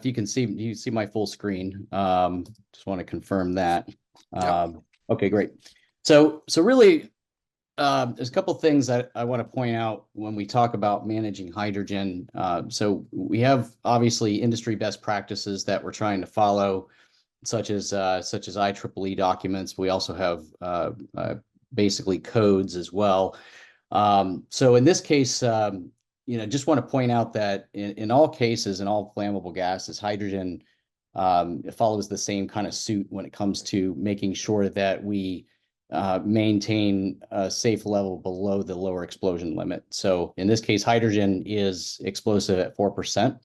if you can see, you see my full screen. Just want to confirm that. Yep. Okay, great. So really, there's a couple things that I want to point out when we talk about managing hydrogen. So we have obviously industry best practices that we're trying to follow, such as IEEE documents. We also have basically codes as well. So in this case, just want to point out that in all cases, in all flammable gases, hydrogen it follows the same kind of suit when it comes to making sure that we maintain a safe level below the lower explosion limit. So in this case, hydrogen is explosive at 4%.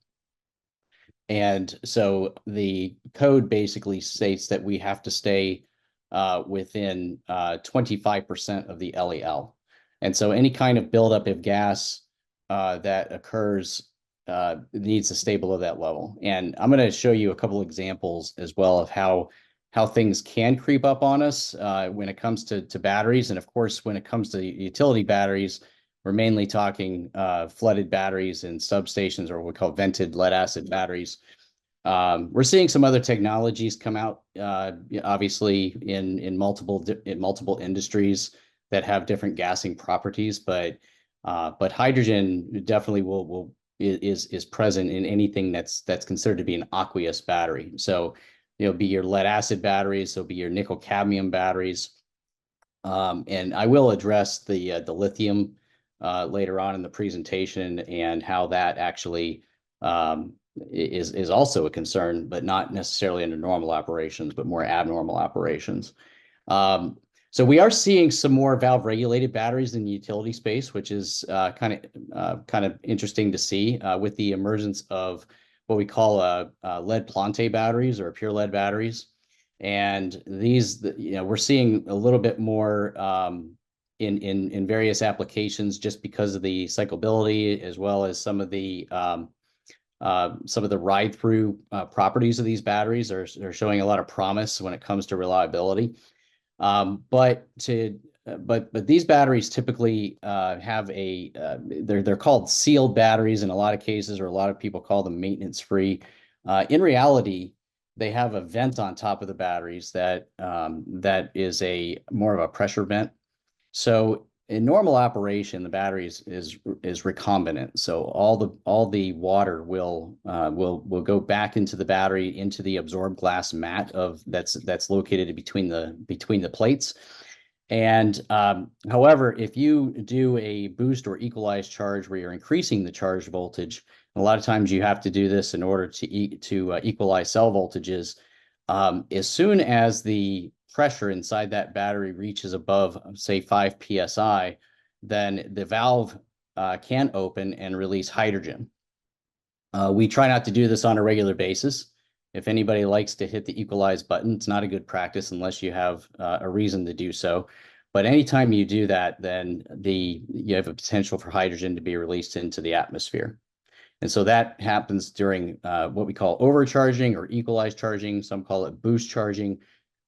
And so the code basically states that we have to stay within 25% of the LEL. And so any kind of buildup of gas that occurs needs to stay below that level. And I'm going to show you a couple examples as well of how things can creep up on us when it comes to batteries. And of course, when it comes to utility batteries, we're mainly talking flooded batteries in substations, or what we call vented lead acid batteries. We're seeing some other technologies come out, obviously in multiple industries that have different gassing properties, but hydrogen definitely is present in anything that's considered to be an aqueous battery. So be your lead acid batteries, so be your nickel cadmium batteries, and I will address the lithium later on in the presentation and how that actually is also a concern, but not necessarily under normal operations, but more abnormal operations. So we are seeing some more valve regulated batteries in the utility space, which is kind of interesting to see with the emergence of what we call lead plante batteries or pure lead batteries. And these, we're seeing a little bit more in various applications just because of the cyclability, as well as some of the ride through properties of these batteries are showing a lot of promise when it comes to reliability. But these batteries typically have they're called sealed batteries in a lot of cases, or a lot of people call them maintenance free. In reality, they have a vent on top of the batteries that is more of a pressure vent. So in normal operation, the battery is recombinant. So all the water will go back into the battery, into the absorbed glass mat that's located between the plates. And however, if you do a boost or equalized charge where you're increasing the charge voltage, a lot of times you have to do this in order to equalize cell voltages. As soon as the pressure inside that battery reaches above, say, 5 psi, then the valve can open and release hydrogen. We try not to do this on a regular basis. If anybody likes to hit the equalize button, it's not a good practice unless you have a reason to do so. But anytime you do that, then you have a potential for hydrogen to be released into the atmosphere. And so that happens during what we call overcharging or equalized charging. Some call it boost charging.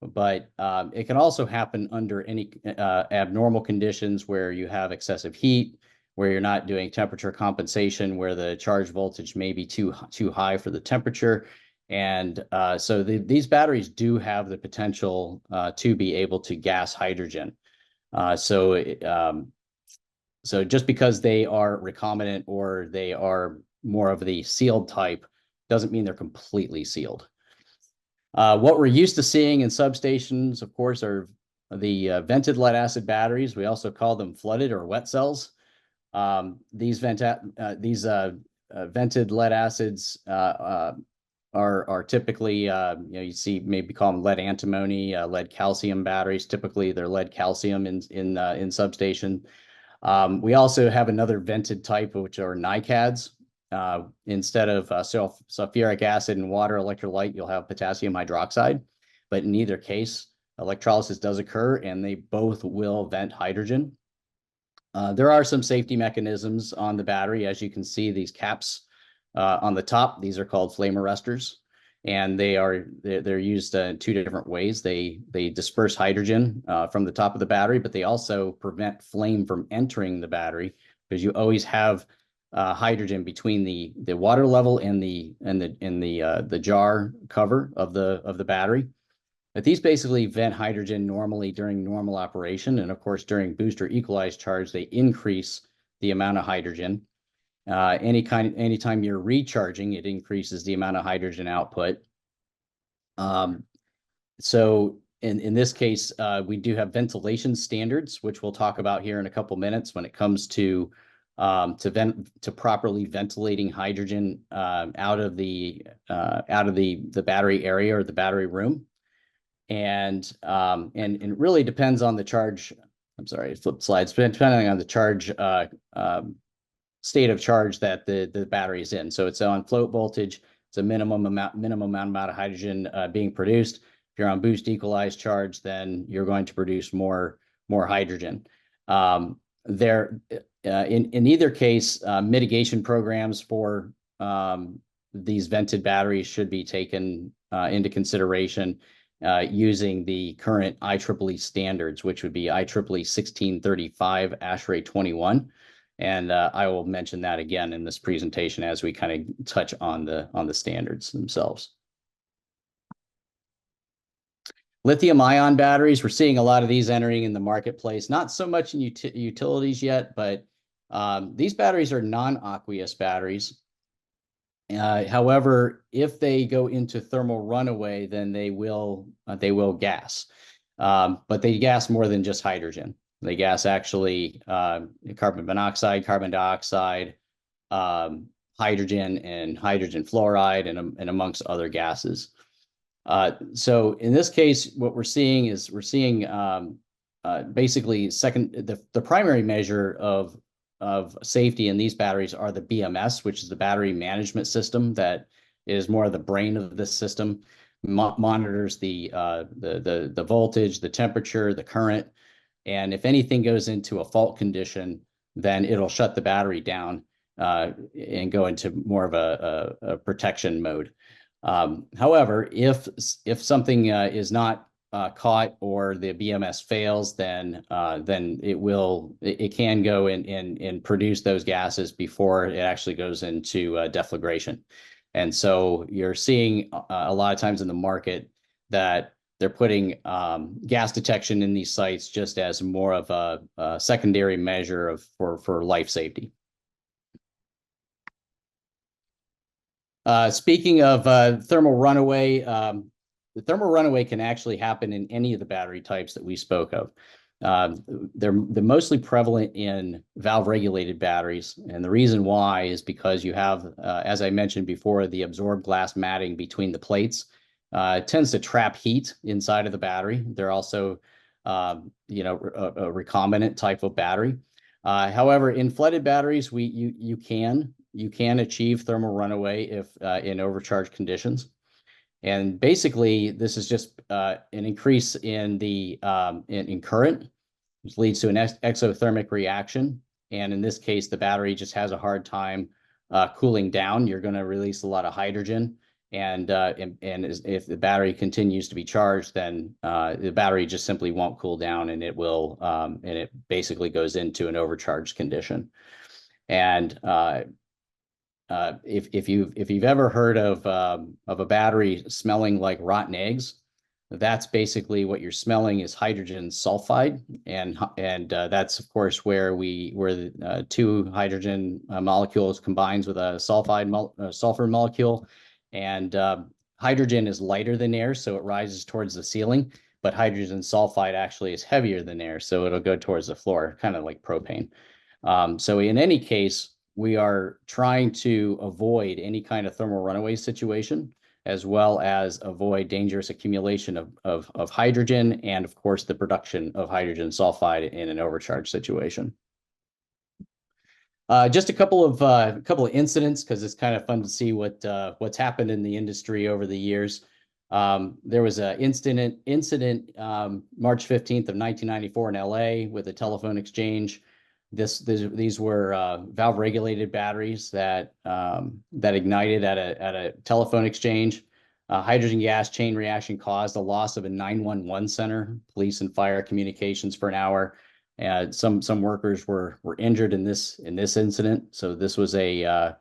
But it can also happen under any abnormal conditions where you have excessive heat, where you're not doing temperature compensation, where the charge voltage may be too high for the temperature. And so these batteries do have the potential to be able to gas hydrogen. So just because they are recombinant or they are more of the sealed type doesn't mean they're completely sealed. What we're used to seeing in substations, of course, are the vented lead acid batteries. We also call them flooded or wet cells. These vented lead acids are typically, you see maybe call them lead antimony, lead calcium batteries. Typically, they're lead calcium in substation. We also have another vented type, which are NiCads. Instead of sulfuric acid and water electrolyte, you'll have potassium hydroxide. But in either case, electrolysis does occur, and they both will vent hydrogen. There are some safety mechanisms on the battery. As you can see, these caps on the top, these are called flame arresters, and they're used in two different ways. They disperse hydrogen from the top of the battery, but they also prevent flame from entering the battery, because you always have hydrogen between the water level and the jar cover of the battery. But these basically vent hydrogen normally during normal operation, and of course during boost or equalized charge, they increase the amount of hydrogen. Anytime you're recharging, it increases the amount of hydrogen output. So in this case, we do have ventilation standards, which we'll talk about here in a couple minutes when it comes to properly ventilating hydrogen out of the battery area or the battery room. And it really depends on the charge. I'm sorry, flip slides. Depending on the charge state of charge that the battery is in. So it's on float voltage. It's a minimum amount of hydrogen being produced. If you're on boost equalized charge, then you're going to produce more hydrogen. In either case, mitigation programs for these vented batteries should be taken into consideration using the current IEEE standards, which would be IEEE 1635 ASHRAE 21. And I will mention that again in this presentation as we kind of touch on the standards themselves. Lithium-ion batteries, we're seeing a lot of these entering in the marketplace, not so much in utilities yet, but these batteries are non-aqueous batteries. However, if they go into thermal runaway, then they will gas, but they gas more than just hydrogen. They gas actually carbon monoxide, carbon dioxide, hydrogen, and hydrogen fluoride, and amongst other gases. So in this case, what we're seeing is basically the primary measure of safety in these batteries are the BMS, which is the battery management system that is more of the brain of this system, monitors the voltage, the temperature, the current. And if anything goes into a fault condition, then it'll shut the battery down and go into more of a protection mode. However, if something is not caught or the BMS fails, then it can go and produce those gases before it actually goes into deflagration. And so you're seeing a lot of times in the market that they're putting gas detection in these sites just as more of a secondary measure for life safety. Speaking of thermal runaway, the thermal runaway can actually happen in any of the battery types that we spoke of. They're mostly prevalent in valve-regulated batteries, and the reason why is because you have, as I mentioned before, the absorbed glass matting between the plates. It tends to trap heat inside of the battery. They're also, a recombinant type of battery. However, in flooded batteries, you can achieve thermal runaway if in overcharged conditions. And basically, this is just an increase in the in current, which leads to an exothermic reaction. And in this case, the battery just has a hard time cooling down. You're going to release a lot of hydrogen. And if the battery continues to be charged, then the battery just simply won't cool down, and it will and it basically goes into an overcharged condition. And if you've ever heard of a battery smelling like rotten eggs, that's basically what you're smelling is hydrogen sulfide, and that's of course where two hydrogen molecules combines with a sulfur molecule, and hydrogen is lighter than air, so it rises towards the ceiling, but hydrogen sulfide actually is heavier than air, so it'll go towards the floor, kind of like propane. So in any case, we are trying to avoid any kind of thermal runaway situation, as well as avoid dangerous accumulation of hydrogen, and of course the production of hydrogen sulfide in an overcharged situation. Just a couple of incidents, because it's kind of fun to see what's happened in the industry over the years. There was an incident March 15th of 1994 in LA with a telephone exchange. These were valve regulated batteries that ignited at a telephone exchange. Hydrogen gas chain reaction caused a loss of a 911 center, police and fire communications for an hour, And some workers were injured in this incident. So this was an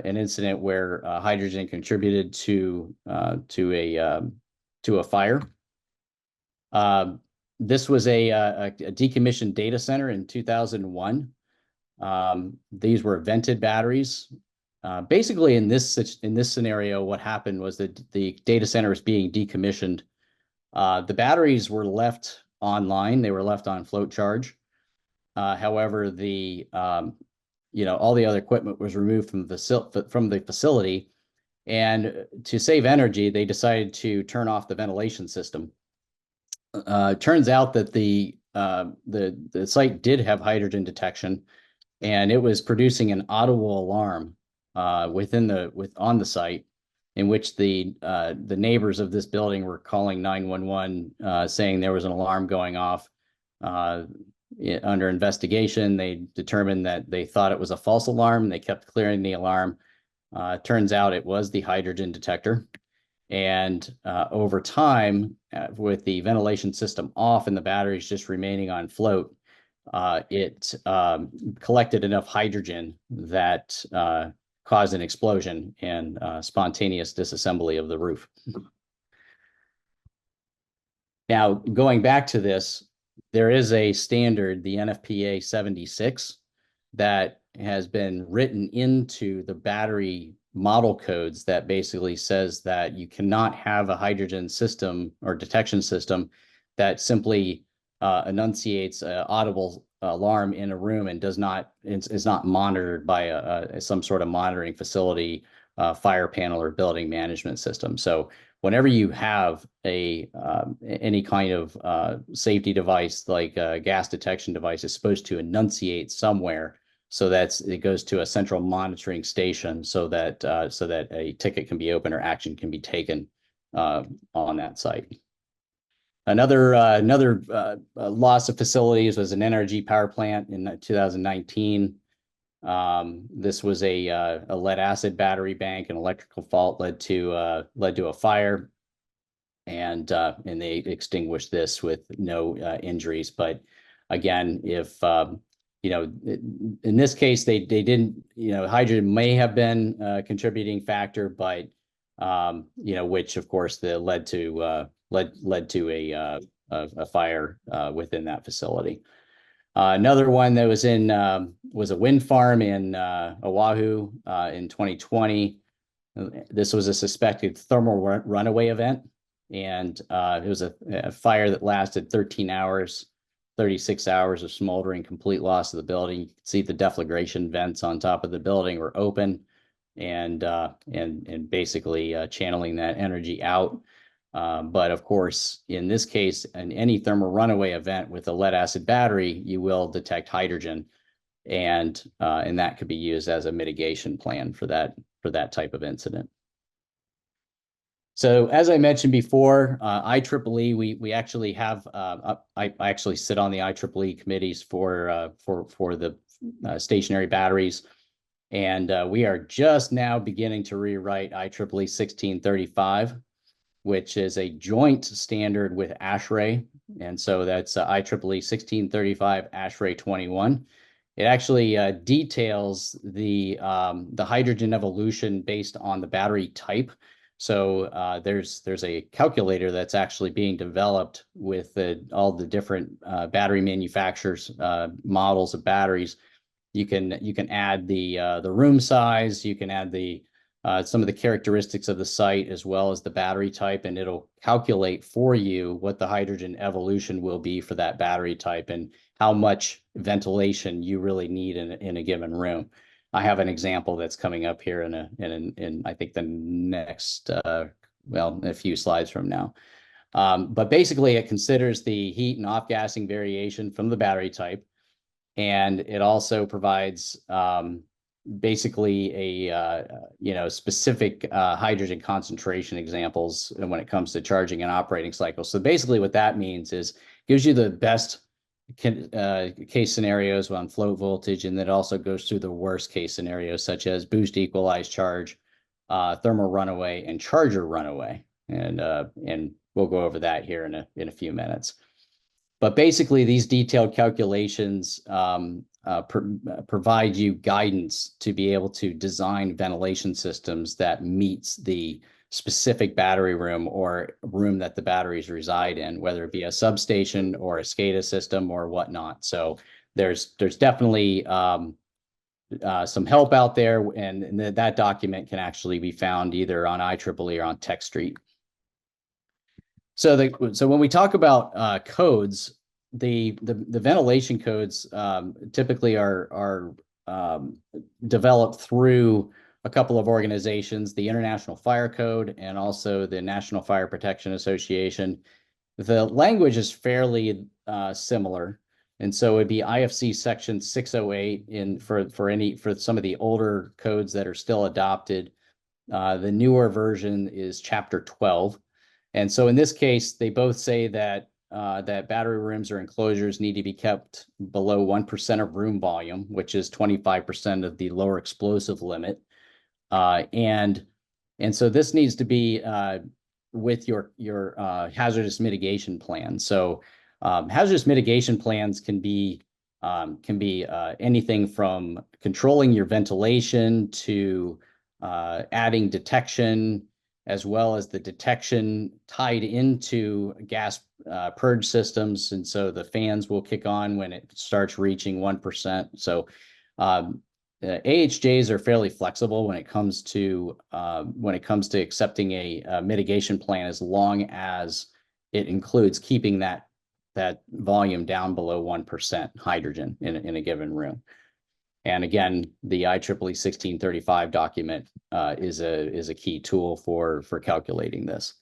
incident where hydrogen contributed to a fire. This was a decommissioned data center in 2001. These were vented batteries. Basically, in this scenario, what happened was that the data center is being decommissioned. The batteries were left online; they were left on float charge. However, all the other equipment was removed from the facility, and to save energy, they decided to turn off the ventilation system. Turns out that the site did have hydrogen detection, and it was producing an audible alarm on the site, in which the neighbors of this building were calling 911, saying there was an alarm going off. Under investigation, they determined that they thought it was a false alarm. They kept clearing the alarm. Turns out it was the hydrogen detector. And over time, with the ventilation system off and the batteries just remaining on float, it collected enough hydrogen that caused an explosion and spontaneous disassembly of the roof. Now, going back to this, there is a standard, the NFPA 76, that has been written into the battery model codes that basically says that you cannot have a hydrogen system or detection system that simply enunciates an audible alarm in a room and is not monitored by some sort of monitoring facility, fire panel, or building management system. So whenever you have any kind of safety device, like a gas detection device, is supposed to enunciate somewhere, so that it goes to a central monitoring station, so that a ticket can be opened or action can be taken on that site. Another loss of facilities was an NRG power plant in 2019. This was a lead acid battery bank. An electrical fault led to a fire, and they extinguished this with no injuries. But again, if in this case they didn't, hydrogen may have been a contributing factor, but which of course led to a fire within that facility. Another one that was a wind farm in Oahu in 2020. This was a suspected thermal runaway event, and it was a fire that lasted 13 hours, 36 hours of smoldering, complete loss of the building. You can see the deflagration vents on top of the building were open, and basically channeling that energy out. But of course, in this case, in any thermal runaway event with a lead acid battery, you will detect hydrogen, and that could be used as a mitigation plan for that type of incident. So as I mentioned before, IEEE, we actually have, I actually sit on the IEEE committees for the stationary batteries. And we are just now beginning to rewrite IEEE 1635, which is a joint standard with ASHRAE. And so that's IEEE 1635 ASHRAE 21. It actually details the hydrogen evolution based on the battery type. So there's a calculator that's actually being developed with all the different battery manufacturers' models of batteries. You can add the room size, you can add some of the characteristics of the site as well as the battery type, and it'll calculate for you what the hydrogen evolution will be for that battery type and how much ventilation you really need in a given room. I have an example that's coming up here in I think the next a few slides from now. But basically, it considers the heat and off-gassing variation from the battery type, and it also provides basically a specific hydrogen concentration examples when it comes to charging and operating cycles. So basically, what that means is gives you the best case scenarios on float voltage, and that also goes through the worst case scenarios such as boost, equalized charge, thermal runaway, and charger runaway, and we'll go over that here in a few minutes. But basically, these detailed calculations provide you guidance to be able to design ventilation systems that meets the specific battery room or room that the batteries reside in, whether it be a substation or a SCADA system or whatnot. So there's definitely some help out there, and that document can actually be found either on IEEE or on TechStreet. So when we talk about codes, the ventilation codes typically are developed through a couple of organizations, the International Fire Code and also the National Fire Protection Association. The language is fairly similar, and so it'd be IFC section 608 for some of the older codes that are still adopted. The newer version is chapter 12. And so in this case, they both say that that battery rooms or enclosures need to be kept below 1% of room volume, which is 25% of the lower explosive limit. And so this needs to be with your hazardous mitigation plan. So hazardous mitigation plans can be anything from controlling your ventilation to adding detection, as well as the detection tied into gas purge systems. And so the fans will kick on when it starts reaching 1%. So AHJs are fairly flexible when it comes to accepting a mitigation plan, as long as it includes keeping that volume down below 1% hydrogen in a given room. And again, the IEEE 1635 document is a key tool for calculating this.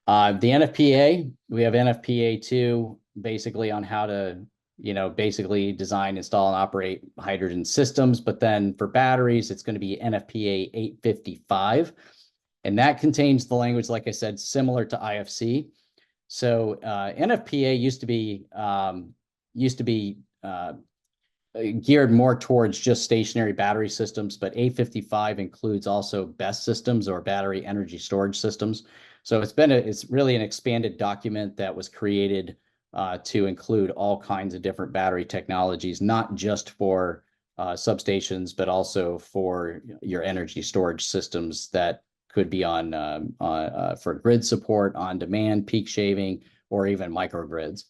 The NFPA, we have NFPA 2, basically on how to basically design, install, and operate hydrogen systems. But then for batteries, it's going to be NFPA 855, and that contains the language, like I said, similar to IFC. So NFPA used to be geared more towards just stationary battery systems, but 855 includes also BESS systems, or battery energy storage systems. So it's really an expanded document that was created to include all kinds of different battery technologies, not just for substations, but also for your energy storage systems that could be for grid support, on demand, peak shaving, or even microgrids.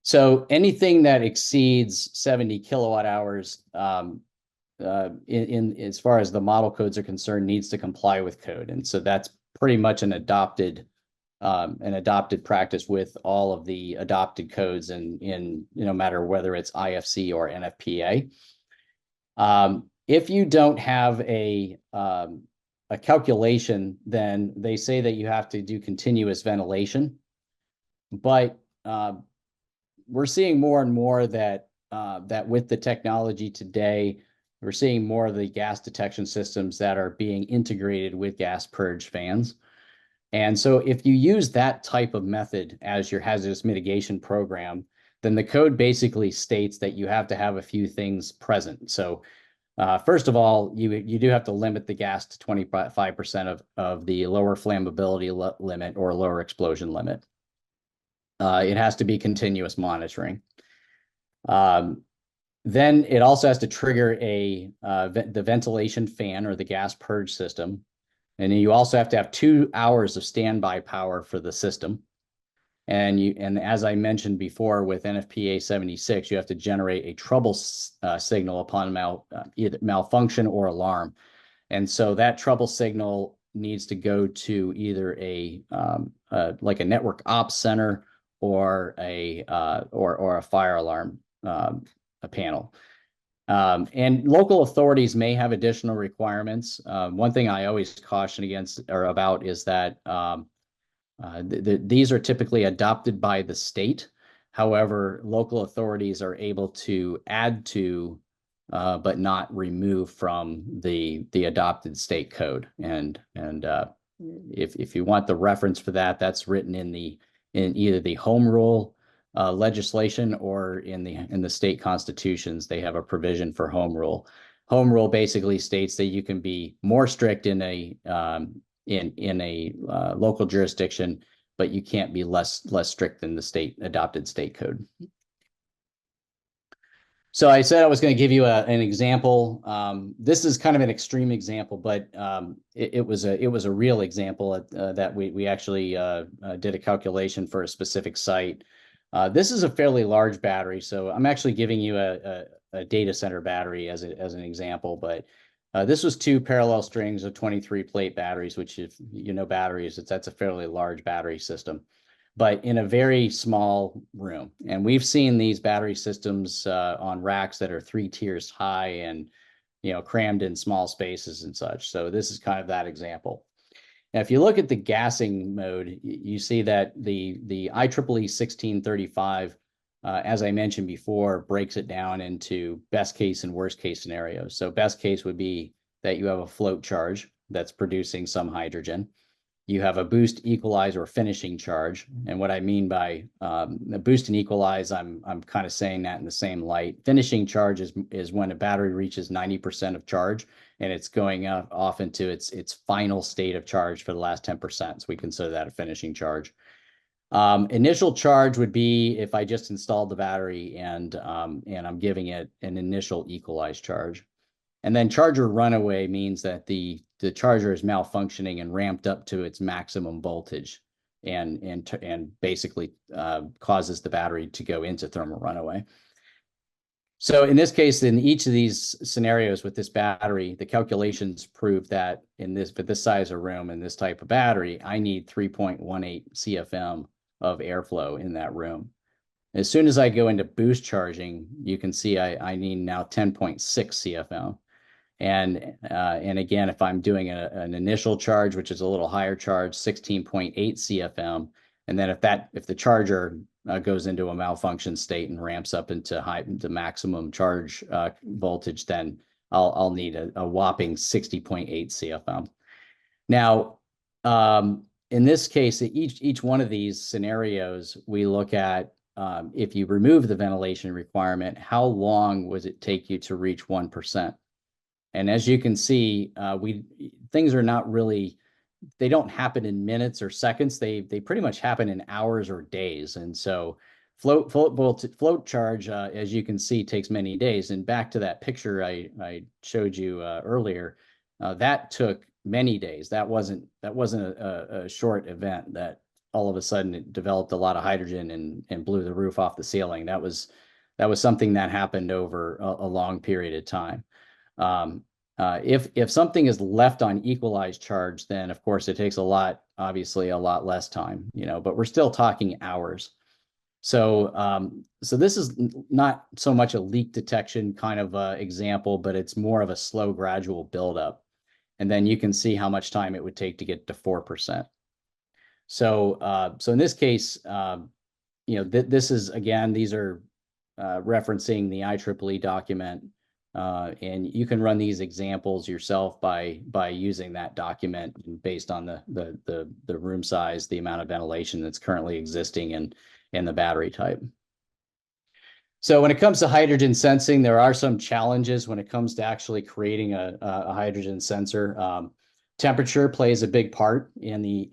So anything that exceeds 70 kilowatt hours as far as the model codes are concerned needs to comply with code. And so that's pretty much an adopted practice with all of the adopted codes in no matter whether it's IFC or NFPA. If you don't have a calculation, then they say that you have to do continuous ventilation. But we're seeing more and more that with the technology today, we're seeing more of the gas detection systems that are being integrated with gas purge fans. And so if you use that type of method as your hazardous mitigation program, then the code basically states that you have to have a few things present. So first of all, you do have to limit the gas to 25% of the lower flammability limit or lower explosion limit. It has to be continuous monitoring. Then it also has to trigger the ventilation fan or the gas purge system. And you also have to have 2 hours of standby power for the system. And as I mentioned before, with NFPA 76, you have to generate a trouble signal upon either malfunction or alarm. And so that trouble signal needs to go to either like a network ops center or a fire alarm panel. And local authorities may have additional requirements. One thing I always caution against or about is that these are typically adopted by the state. However, local authorities are able to add to, but not remove from the adopted state code. And if you want the reference for that, that's written in either the home rule legislation or in the state constitutions. They have a provision for home rule. Home rule basically states that you can be more strict in a local jurisdiction, but you can't be less strict than the state adopted state code. So I said I was going to give you an example. This is kind of an extreme example, but it was a real example that we actually did a calculation for a specific site. This is a fairly large battery, so I'm actually giving you a data center battery as an example. But this was 2 parallel strings of 23 plate batteries, which, if you know batteries, that's a fairly large battery system, but in a very small room. And we've seen these battery systems on racks that are 3 tiers high and, crammed in small spaces and such. So this is kind of that example. Now, if you look at the gassing mode, you see that the IEEE 1635, as I mentioned before, breaks it down into best case and worst case scenarios. So best case would be that you have a float charge that's producing some hydrogen. You have a boost, equalize, or finishing charge. And what I mean by the boost and equalize, I'm kind of saying that in the same light. Finishing charge is when a battery reaches 90% of charge and it's going off into its final state of charge for the last 10%. So we consider that a finishing charge. Initial charge would be if I just installed the battery and I'm giving it an initial equalized charge. And then charger runaway means that the charger is malfunctioning and ramped up to its maximum voltage and basically causes the battery to go into thermal runaway. So in this case, in each of these scenarios with this battery, the calculations prove that for this size of room and this type of battery, I need 3.18 CFM of airflow in that room. As soon as I go into boost charging, you can see I need now 10.6 CFM. And again, if I'm doing an initial charge, which is a little higher charge, 16.8 CFM, and then if the charger goes into a malfunction state and ramps up into maximum charge voltage, then I'll need a whopping 60.8 CFM. Now, in this case, each one of these scenarios, we look at if you remove the ventilation requirement, how long would it take you to reach 1%? And as you can see, things are not really, they don't happen in minutes or seconds. They pretty much happen in hours or days. And so float charge, as you can see, takes many days. And back to that picture I showed you earlier, that took many days. That wasn't a short event that all of a sudden it developed a lot of hydrogen and blew the roof off the ceiling. That was something that happened over a long period of time. If something is left on equalized charge, then of course it takes obviously a lot less time, but we're still talking hours. So this is not so much a leak detection kind of example, but it's more of a slow, gradual buildup. And then you can see how much time it would take to get to 4%. So in this case, this is, again, these are referencing the IEEE document. And you can run these examples yourself by using that document based on the room size, the amount of ventilation that's currently existing in the battery type. So when it comes to hydrogen sensing, there are some challenges when it comes to actually creating a hydrogen sensor. Temperature plays a big part in the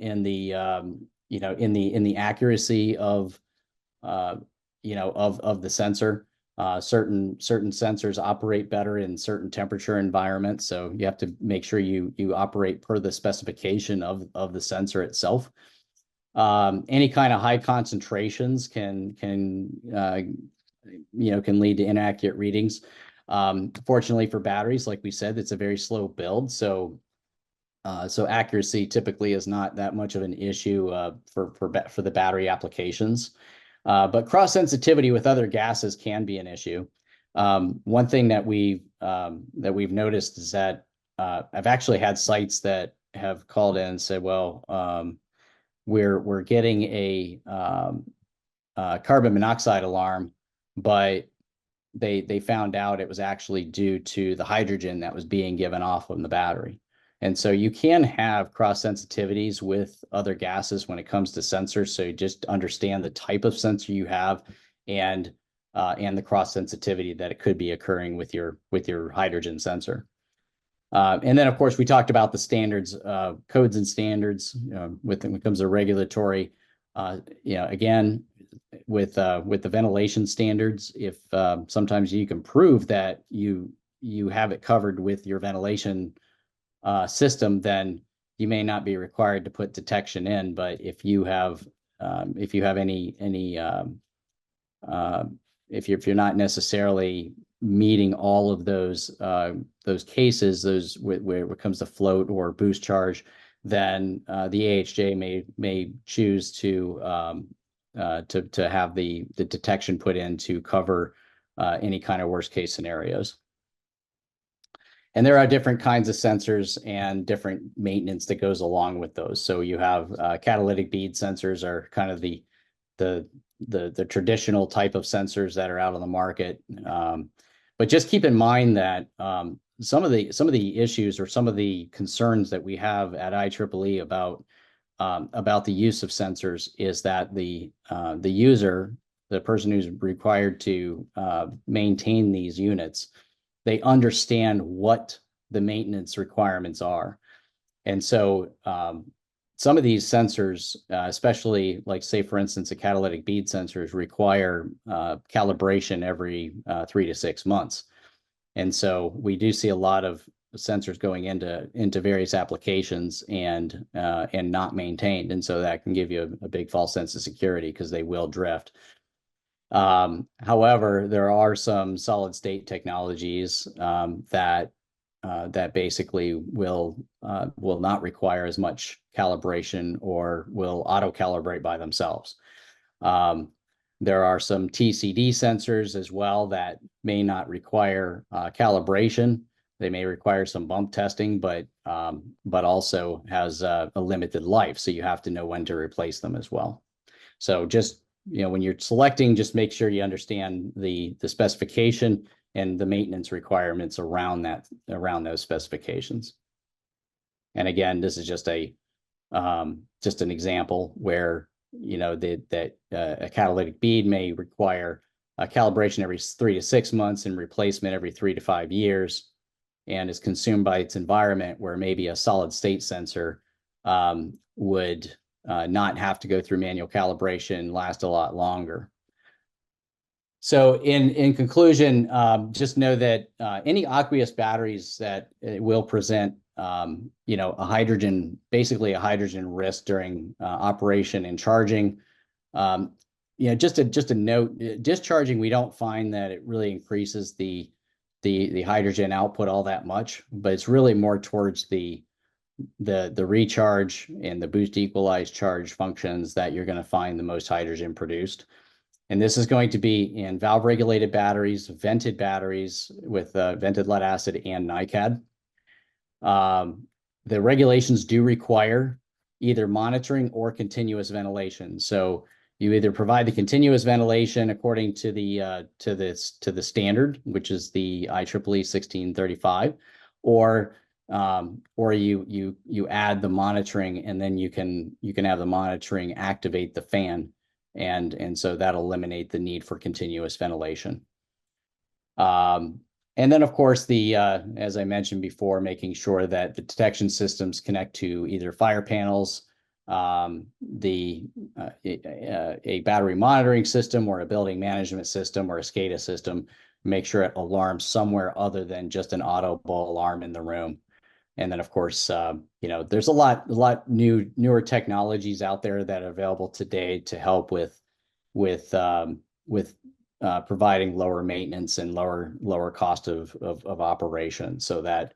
accuracy of the sensor. Certain sensors operate better in certain temperature environments, so you have to make sure you operate per the specification of the sensor itself. Any kind of high concentrations can lead to inaccurate readings. Fortunately for batteries, like we said, it's a very slow build, so accuracy typically is not that much of an issue for the battery applications. But cross sensitivity with other gases can be an issue. One thing that we've noticed is that I've actually had sites that have called in and said, well, we're getting a carbon monoxide alarm, but they found out it was actually due to the hydrogen that was being given off from the battery. And so you can have cross sensitivities with other gases when it comes to sensors. So you just understand the type of sensor you have and the cross sensitivity that it could be occurring with your hydrogen sensor. And then, of course, we talked about the standards, codes and standards when it comes to regulatory. Again, with the ventilation standards, if sometimes you can prove that you have it covered with your ventilation system, then you may not be required to put detection in. But if you have any uh, if you're not necessarily meeting all of those cases, where it comes to float or boost charge, then the AHJ may choose to have the detection put in to cover any kind of worst case scenarios. And there are different kinds of sensors and different maintenance that goes along with those. So you have catalytic bead sensors are kind of the traditional type of sensors that are out on the market. But just keep in mind that some of the issues or some of the concerns that we have at IEEE about the use of sensors is that the user, the person who's required to maintain these units, they understand what the maintenance requirements are. And so some of these sensors, especially like, say, for instance, the catalytic bead sensors, require calibration every 3 to 6 months. And so we do see a lot of sensors going into various applications and not maintained. And so that can give you a big false sense of security because they will drift. However, there are some solid state technologies that basically will not require as much calibration or will auto calibrate by themselves. There are some TCD sensors as well that may not require calibration. They may require some bump testing, but also has a limited life. So you have to know when to replace them as well. So just, when you're selecting, just make sure you understand the specification and the maintenance requirements around those specifications. And again, this is just an example where a catalytic bead may require a calibration every 3 to 6 months and replacement every 3 to 5 years, and is consumed by its environment, where maybe a solid state sensor would not have to go through manual calibration and last a lot longer. So in conclusion, just know that any aqueous batteries that will present, basically a hydrogen risk during operation and charging. Just a note, discharging, we don't find that it really increases the hydrogen output all that much, but it's really more towards the recharge and the boost equalized charge functions that you're going to find the most hydrogen produced. And this is going to be in valve regulated batteries, vented batteries with vented lead acid and NiCad. The regulations do require either monitoring or continuous ventilation. So you either provide the continuous ventilation according to the standard, which is the IEEE 1635, or you add the monitoring, and then you can have the monitoring activate the fan. And so that'll eliminate the need for continuous ventilation. And then, of course, as I mentioned before, making sure that the detection systems connect to either fire panels, a battery monitoring system, or a building management system, or a SCADA system. Make sure it alarms somewhere other than just an audible alarm in the room. And then, of course, there's a lot newer technologies out there that are available today to help with providing lower maintenance and lower cost of operation. So that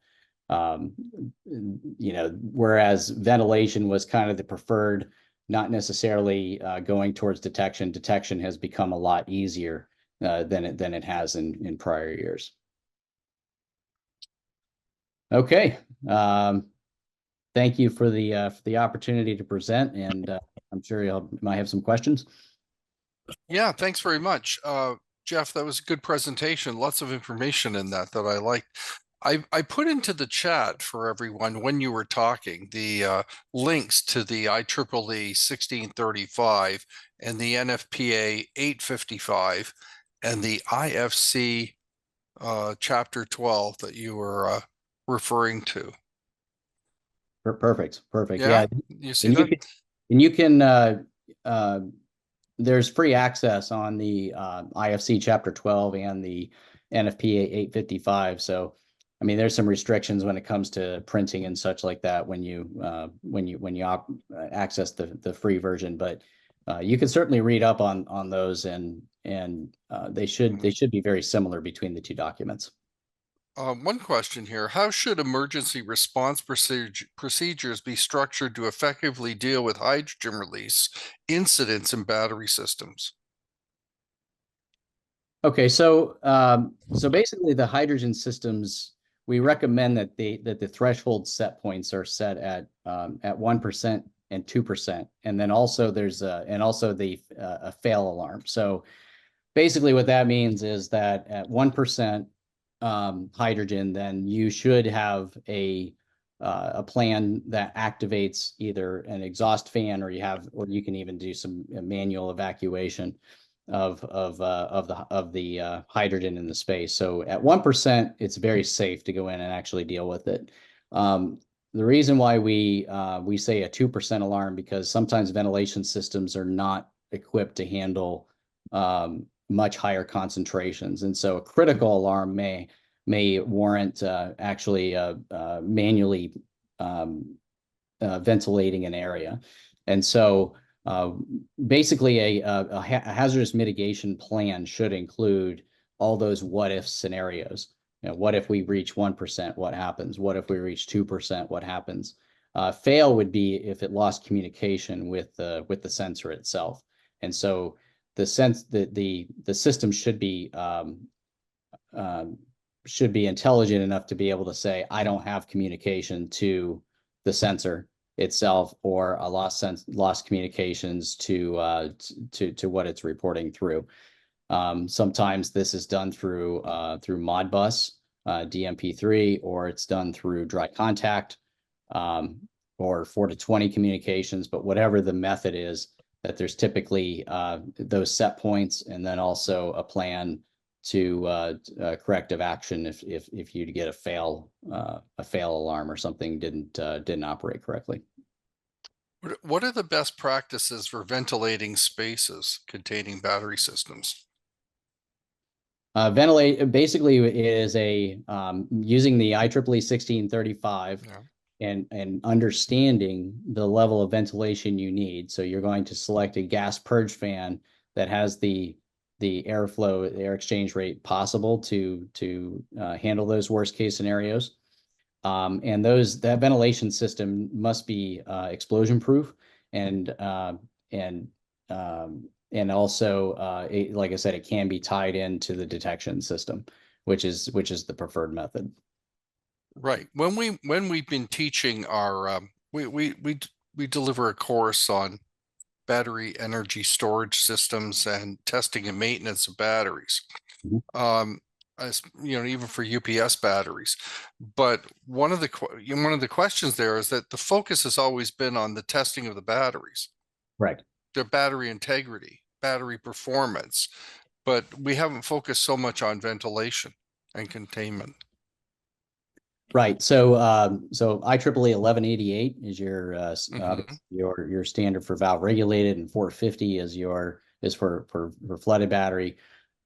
whereas ventilation was kind of the preferred, not necessarily going towards detection. Detection has become a lot easier than it has in prior years. Okay. Thank you for the opportunity to present, and I'm sure you might have some questions. Yeah, thanks very much. Jeff, that was a good presentation. Lots of information in that I liked. I put into the chat for everyone when you were talking the links to the IEEE 1635 and the NFPA 855 and the IFC Chapter 12 that you were referring to. Perfect. Yeah, you see that? And you can uh, there's free access on the IFC Chapter 12 and the NFPA 855. So, I mean, there's some restrictions when it comes to printing and such like that when you access the free version. But you can certainly read up on those, and they should be very similar between the two documents. One question here: how should emergency response procedures be structured to effectively deal with hydrogen release incidents in battery systems? Okay, so basically the hydrogen systems, we recommend that the threshold set points are set at 1% and 2%, and then also there's a fail alarm. So basically what that means is that at 1% hydrogen, then you should have a plan that activates either an exhaust fan, or you can even do some manual evacuation of the hydrogen in the space. So at 1%, it's very safe to go in and actually deal with it. The reason why we say a 2% alarm, because sometimes ventilation systems are not equipped to handle much higher concentrations, and so a critical alarm may warrant actually manually ventilating an area. And so basically a hazardous mitigation plan should include all those what if scenarios. What if we reach 1%? What happens? What if we reach 2%? What happens? Fail would be if it lost communication with the sensor itself. And so the system should be intelligent enough to be able to say, I don't have communication to the sensor itself, or a lost communications to what it's reporting through. Sometimes this is done through Modbus, DMP3, or it's done through dry contact, or 4 to 20 communications. But whatever the method is, that there's typically those set points, and then also a plan to corrective action if you get a fail alarm or something didn't operate correctly. What are the best practices for ventilating spaces containing battery systems? Ventilate basically is using the IEEE 1635. Yeah. And understanding the level of ventilation you need. So you're going to select a gas purge fan that has the airflow, the air exchange rate possible to handle those worst case scenarios. And that ventilation system must be explosion proof, and also like I said, it can be tied into the detection system, which is the preferred method. Right. When we've been teaching our we deliver a course on battery energy storage systems and testing and maintenance of batteries. As even for UPS batteries. But one of the questions there is that the focus has always been on the testing of the batteries, Right. their battery integrity, battery performance, but we haven't focused so much on ventilation and containment. Right. So IEEE 1188 is your standard for valve regulated, and 450 is for flooded battery.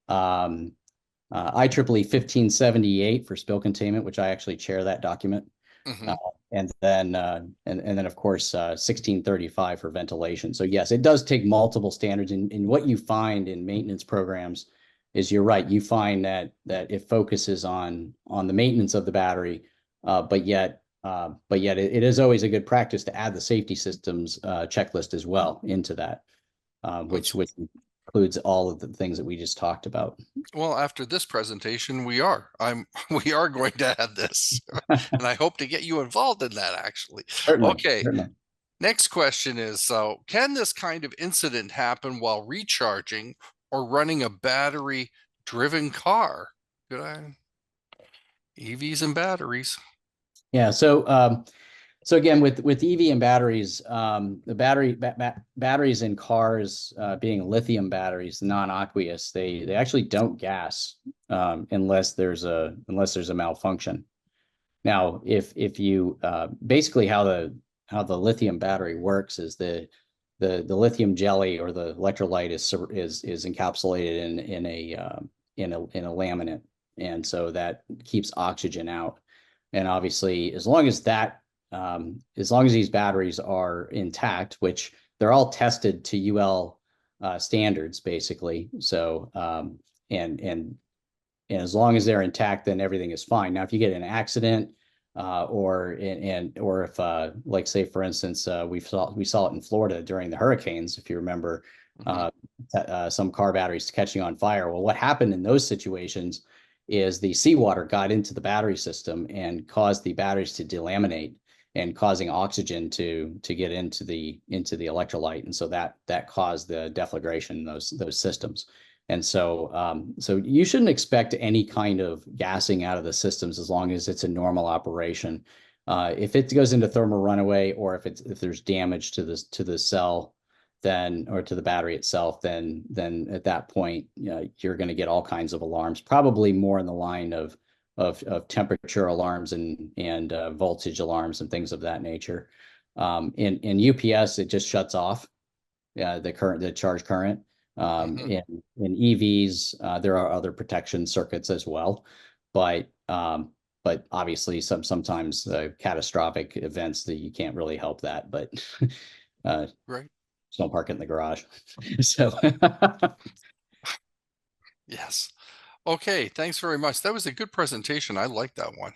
IEEE 1578 for spill containment, which I actually chair that document. And then of course 1635 for ventilation. So yes, it does take multiple standards, and what you find in maintenance programs is, you're right, you find that it focuses on the maintenance of the battery, but yet it is always a good practice to add the safety systems checklist as well into that, which includes all of the things that we just talked about. Well, after this presentation, we are going to add this, and I hope to get you involved in that, actually. Certainly, Okay. certainly. Next question is, so can this kind of incident happen while recharging or running a battery driven car? Good eye. EVs and batteries. Yeah. So again, with EV and batteries, the batteries in cars being lithium batteries, non-aqueous, they actually don't gas unless there's a malfunction. Now, if you basically how the lithium battery works is the the lithium jelly or the electrolyte is encapsulated in a laminate, and so that keeps oxygen out. And obviously, as long as these batteries are intact, which they're all tested to UL standards, basically. So and as long as they're intact, then everything is fine. Now, if you get an accident, or if like say for instance, we saw it in Florida during the hurricanes, if you remember, Mhm. some car batteries catching on fire. Well, what happened in those situations is the seawater got into the battery system and caused the batteries to delaminate and causing oxygen to get into the electrolyte, and so that caused the deflagration in those systems. And so you shouldn't expect any kind of gassing out of the systems as long as it's a normal operation. If it goes into thermal runaway, or if there's damage to the cell, then or to the battery itself, then at that point, you're going to get all kinds of alarms, probably more in the line of temperature alarms and voltage alarms and things of that nature. In UPS, it just shuts off the charge current. Mhm. In EVs, there are other protection circuits as well, but obviously sometimes catastrophic events that you can't really help that. But uh, Right. just don't park it in the garage. So Yes. Okay. Thanks very much. That was a good presentation. I like that one.